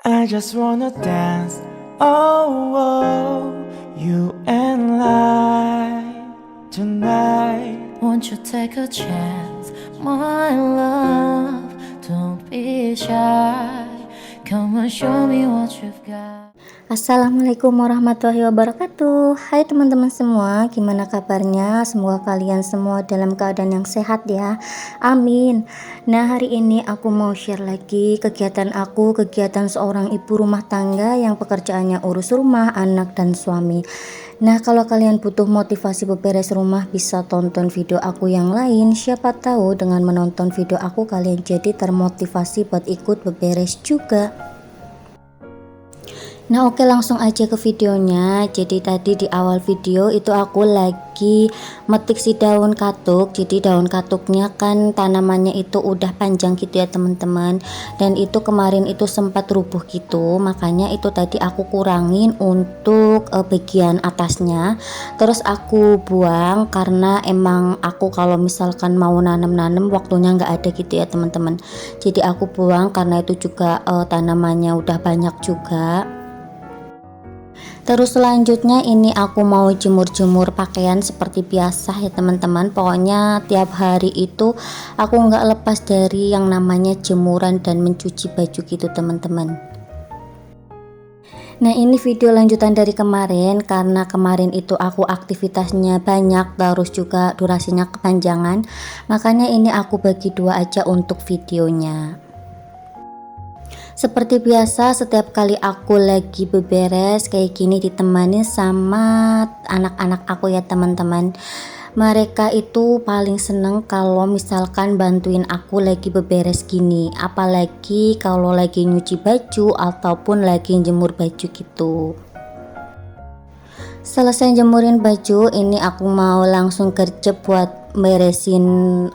I just wanna dance, oh, oh, you and I tonight. Won't you take a chance, my love? Don't be shy. Come and show me what you've got. Assalamualaikum warahmatullahi wabarakatuh. Hai teman-teman semua, gimana kabarnya? Semoga kalian semua dalam keadaan yang sehat ya. Amin. Nah, hari ini aku mau share lagi kegiatan seorang ibu rumah tangga yang pekerjaannya urus rumah, anak, dan suami. Nah, kalau kalian butuh motivasi beberes rumah, bisa tonton video aku yang lain. Siapa tahu dengan menonton video aku kalian jadi termotivasi buat ikut beberes juga. Nah, oke, langsung aja ke videonya. Jadi tadi di awal video itu aku lagi metik si daun katuk. Jadi daun katuknya kan tanamannya itu udah panjang gitu ya teman-teman, dan itu kemarin itu sempat rubuh gitu, makanya itu tadi aku kurangin untuk bagian atasnya, terus aku buang karena emang aku kalau misalkan mau nanam waktunya nggak ada gitu ya teman-teman. Jadi aku buang karena itu juga tanamannya udah banyak juga. Terus selanjutnya ini aku mau jemur-jemur pakaian seperti biasa ya teman-teman. Pokoknya tiap hari itu aku nggak lepas dari yang namanya jemuran dan mencuci baju gitu teman-teman. Nah, ini video lanjutan dari kemarin, karena kemarin itu aku aktivitasnya banyak terus juga durasinya kepanjangan, makanya ini aku bagi dua aja untuk videonya. Seperti biasa, setiap kali aku lagi beberes kayak gini ditemani sama anak-anak aku ya teman-teman. Mereka itu paling seneng kalau misalkan bantuin aku lagi beberes gini, apalagi kalau lagi nyuci baju ataupun lagi jemur baju gitu. Selesai jemurin baju, ini aku mau langsung gercep buat beresin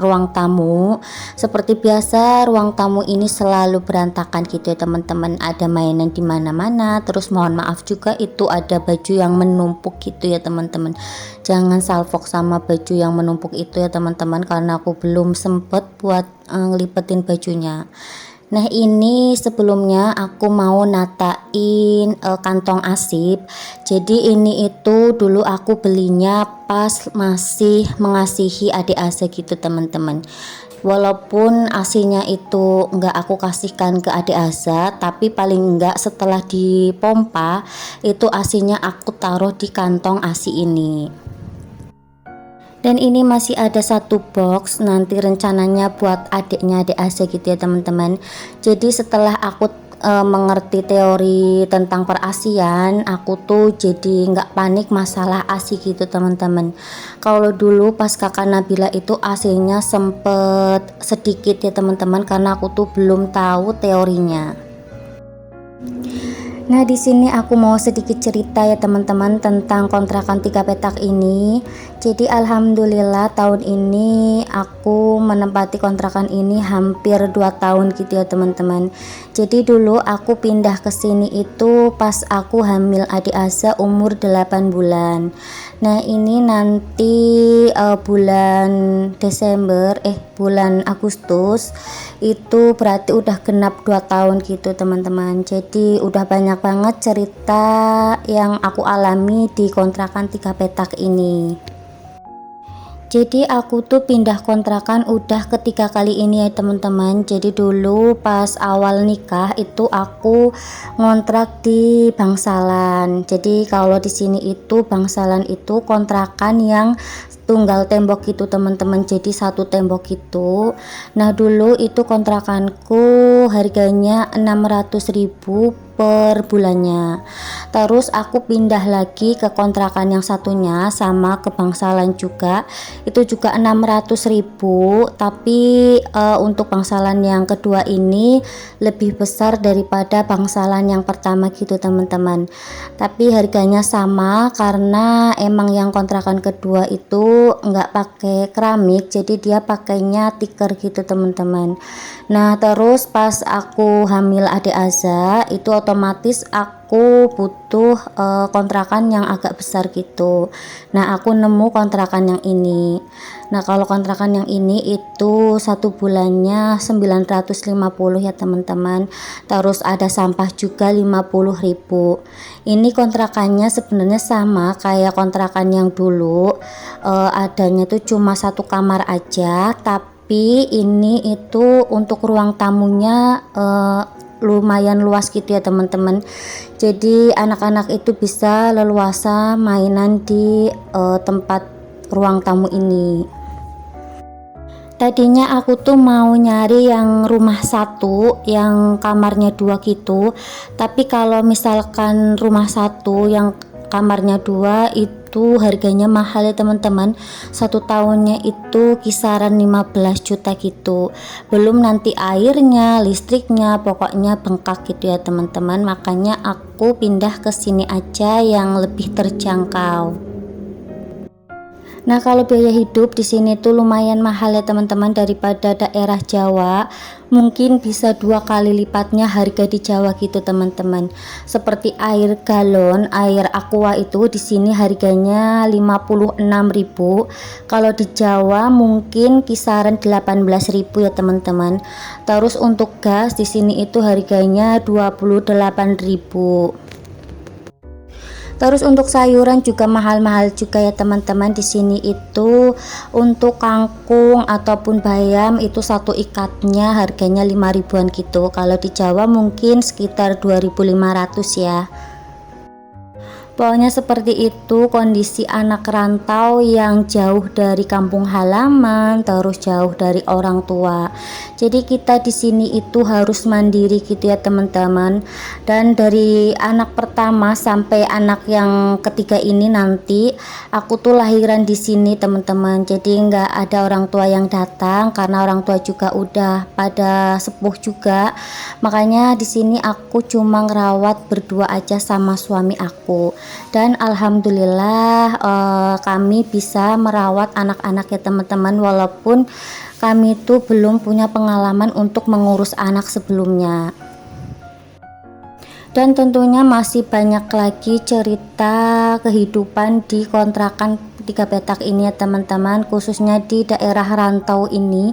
ruang tamu. Seperti biasa, ruang tamu ini selalu berantakan gitu ya teman-teman. Ada mainan di mana-mana. Terus mohon maaf juga itu ada baju yang menumpuk gitu ya teman-teman. Jangan salfok sama baju yang menumpuk itu ya teman-teman, karena aku belum sempet buat ngelipetin bajunya. Nah, ini sebelumnya aku mau natain kantong arsip. Jadi ini itu dulu aku belinya pas masih mengasihi adik ase gitu teman-teman. Walaupun asinya itu nggak aku kasihkan ke adik asa, tapi paling enggak setelah dipompa itu asinya aku taruh di kantong asi ini. Dan ini masih ada satu box, nanti rencananya buat adiknya adik ase gitu ya teman-teman. Jadi setelah aku mengerti teori tentang perasian, aku tuh jadi nggak panik masalah asi gitu teman-teman. Kalau dulu pas kakak Nabila itu asinya sempet sedikit ya teman-teman, karena aku tuh belum tahu teorinya. Nah, di sini aku mau sedikit cerita ya teman-teman tentang kontrakan 3 petak ini. Jadi alhamdulillah tahun ini aku menempati kontrakan ini hampir 2 tahun gitu ya teman-teman. Jadi dulu aku pindah ke sini itu pas aku hamil adik asa umur 8 bulan. Nah, ini nanti bulan Agustus itu berarti udah genap 2 tahun gitu teman-teman. Jadi udah banyak banget cerita yang aku alami di kontrakan 3 petak ini. Jadi aku tuh pindah kontrakan udah ketiga kali ini ya teman-teman. Jadi dulu pas awal nikah itu aku ngontrak di Bangsalan. Jadi kalau di sini itu Bangsalan itu kontrakan yang tunggal tembok gitu teman-teman, jadi satu tembok itu. Nah, dulu itu kontrakanku harganya 600.000 per bulannya. Terus aku pindah lagi ke kontrakan yang satunya sama ke Bangsalan juga, itu juga 600.000, tapi untuk Bangsalan yang kedua ini lebih besar daripada Bangsalan yang pertama gitu teman-teman. Tapi harganya sama karena emang yang kontrakan kedua itu nggak pakai keramik, jadi dia pakainya tikar gitu teman-teman. Nah, terus pas aku hamil adik Aza itu otomatis aku aku butuh kontrakan yang agak besar gitu. Nah aku nemu kontrakan yang ini. Nah kalau kontrakan yang ini itu 1 bulannya 950 ya teman-teman. Terus ada sampah juga 50.000. Ini kontrakannya sebenarnya sama kayak kontrakan yang dulu, adanya tuh cuma 1 kamar aja, tapi ini itu untuk ruang tamunya lumayan luas gitu ya teman-teman. Jadi anak-anak itu bisa leluasa mainan di tempat ruang tamu ini. Tadinya aku tuh mau nyari yang rumah 1 yang kamarnya 2 gitu, tapi kalau misalkan rumah 1 yang kamarnya 2 itu harganya mahal ya teman-teman. 1 tahunnya itu kisaran 15 juta gitu, belum nanti airnya, listriknya, pokoknya bengkak gitu ya teman-teman. Makanya aku pindah ke sini aja yang lebih terjangkau. Nah kalau biaya hidup di sini tuh lumayan mahal ya teman-teman daripada daerah Jawa. Mungkin bisa 2 kali lipatnya harga di Jawa gitu teman-teman. Seperti air galon, air aqua itu di sini harganya 56.000. Kalau di Jawa mungkin kisaran 18.000 ya teman-teman. Terus untuk gas di sini itu harganya 28.000. Terus untuk sayuran juga mahal-mahal juga ya teman-teman. Di sini itu untuk kangkung ataupun bayam itu 1 ikatnya harganya 5.000-an gitu. Kalau di Jawa mungkin sekitar 2.500 ya. Pokoknya seperti itu kondisi anak rantau yang jauh dari kampung halaman, terus jauh dari orang tua. Jadi kita di sini itu harus mandiri gitu ya teman-teman. Dan dari anak pertama sampai anak yang ketiga ini nanti, aku tuh lahiran di sini teman-teman. Jadi nggak ada orang tua yang datang karena orang tua juga udah pada sepuh juga. Makanya di sini aku cuma ngerawat berdua aja sama suami aku. Dan alhamdulillah kami bisa merawat anak-anak ya teman-teman, walaupun kami tuh belum punya pengalaman untuk mengurus anak sebelumnya. Dan tentunya masih banyak lagi cerita kehidupan di kontrakan 3 petak ini ya teman-teman, khususnya di daerah rantau ini.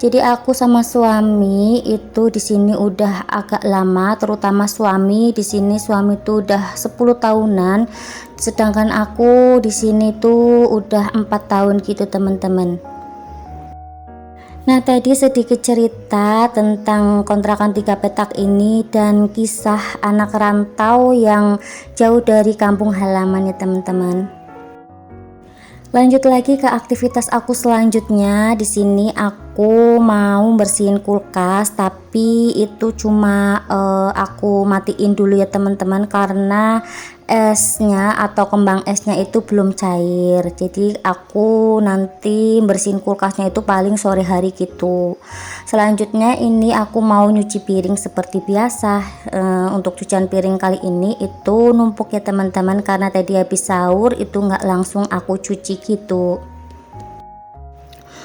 Jadi aku sama suami itu di sini udah agak lama, terutama suami di sini. Suami tuh udah 10 tahunan, sedangkan aku di sini tuh udah 4 tahun gitu teman-teman. Nah tadi sedikit cerita tentang kontrakan 3 petak ini dan kisah anak rantau yang jauh dari kampung halaman ya teman-teman. Lanjut lagi ke aktivitas aku selanjutnya. Di sini aku mau bersihin kulkas, tapi itu cuma aku matiin dulu ya teman-teman karena esnya atau kembang esnya itu belum cair. Jadi aku nanti bersihin kulkasnya itu paling sore hari gitu. Selanjutnya ini aku mau nyuci piring seperti biasa. Untuk cucian piring kali ini itu numpuk ya teman-teman, karena tadi habis sahur itu nggak langsung aku cuci gitu.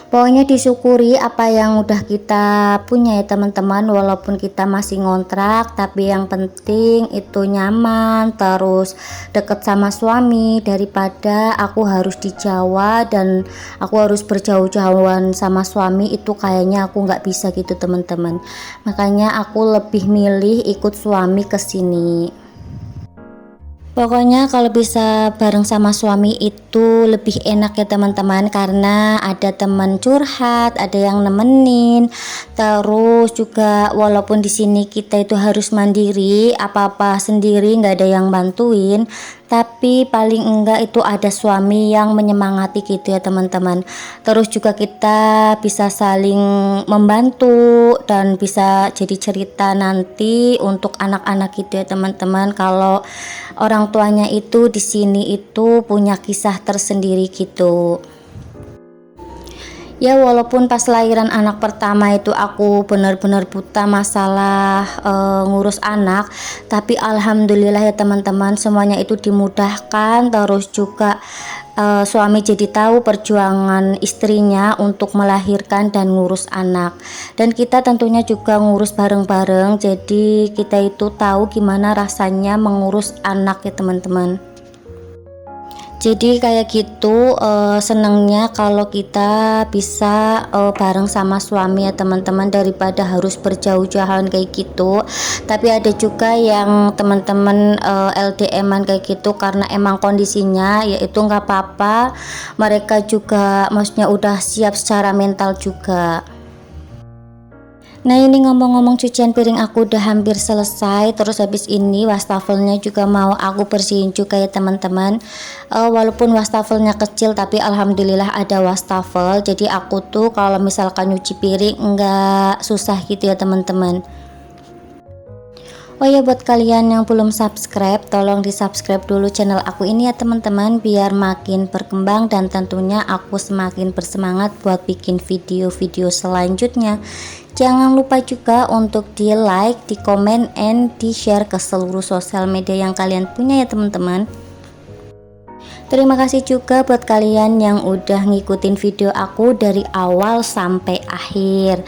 Pokoknya disyukuri apa yang udah kita punya ya teman-teman, walaupun kita masih ngontrak, tapi yang penting itu nyaman, terus deket sama suami, daripada aku harus di Jawa dan aku harus berjauh-jauhan sama suami. Itu kayaknya aku nggak bisa gitu teman-teman. Makanya aku lebih milih ikut suami ke sini. Pokoknya kalau bisa bareng sama suami itu lebih enak ya teman-teman, karena ada teman curhat, ada yang nemenin. Terus juga walaupun di sini kita itu harus mandiri, apa-apa sendiri, nggak ada yang bantuin, tapi paling enggak itu ada suami yang menyemangati gitu ya teman-teman. Terus juga kita bisa saling membantu dan bisa jadi cerita nanti untuk anak-anak gitu ya teman-teman, kalau orang tuanya itu di sini itu punya kisah tersendiri gitu. Ya walaupun pas lahiran anak pertama itu aku benar-benar buta masalah ngurus anak, tapi alhamdulillah ya teman-teman, semuanya itu dimudahkan. Terus juga suami jadi tahu perjuangan istrinya untuk melahirkan dan ngurus anak, dan kita tentunya juga ngurus bareng-bareng, jadi kita itu tahu gimana rasanya mengurus anak ya teman-teman. Jadi kayak gitu, senengnya kalau kita bisa bareng sama suami ya teman-teman, daripada harus berjauh-jauhan kayak gitu. Tapi ada juga yang teman-teman LDM-an kayak gitu karena emang kondisinya yaitu nggak apa-apa, mereka juga maksudnya udah siap secara mental juga. Nah ini ngomong-ngomong, cucian piring aku udah hampir selesai. Terus habis ini wastafelnya juga mau aku bersihin juga ya teman-teman. Walaupun wastafelnya kecil tapi alhamdulillah ada wastafel, jadi aku tuh kalau misalkan nyuci piring nggak susah gitu ya teman-teman. Oh ya, buat kalian yang belum subscribe, tolong di subscribe dulu channel aku ini ya teman-teman, biar makin berkembang dan tentunya aku semakin bersemangat buat bikin video-video selanjutnya. Jangan lupa juga untuk di like, di komen, and di share ke seluruh sosial media yang kalian punya ya teman-teman. Terima kasih juga buat kalian yang udah ngikutin video aku dari awal sampai akhir.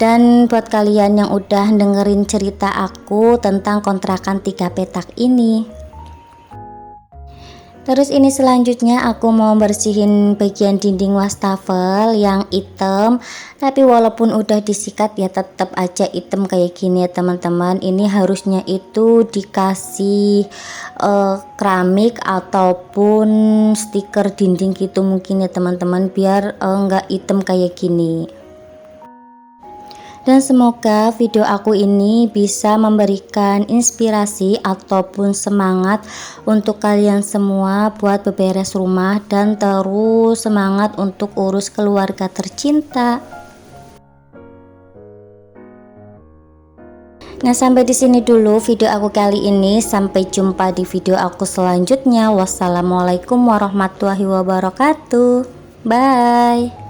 Dan buat kalian yang udah dengerin cerita aku tentang kontrakan 3 petak ini. Terus ini selanjutnya aku mau bersihin bagian dinding wastafel yang hitam, tapi walaupun udah disikat ya tetap aja hitam kayak gini ya teman-teman. Ini harusnya itu dikasih keramik ataupun stiker dinding gitu mungkin ya teman-teman, biar nggak hitam kayak gini. Dan semoga video aku ini bisa memberikan inspirasi ataupun semangat untuk kalian semua buat beberes rumah dan terus semangat untuk urus keluarga tercinta. Nah, sampai di sini dulu video aku kali ini. Sampai jumpa di video aku selanjutnya. Wassalamualaikum warahmatullahi wabarakatuh. Bye.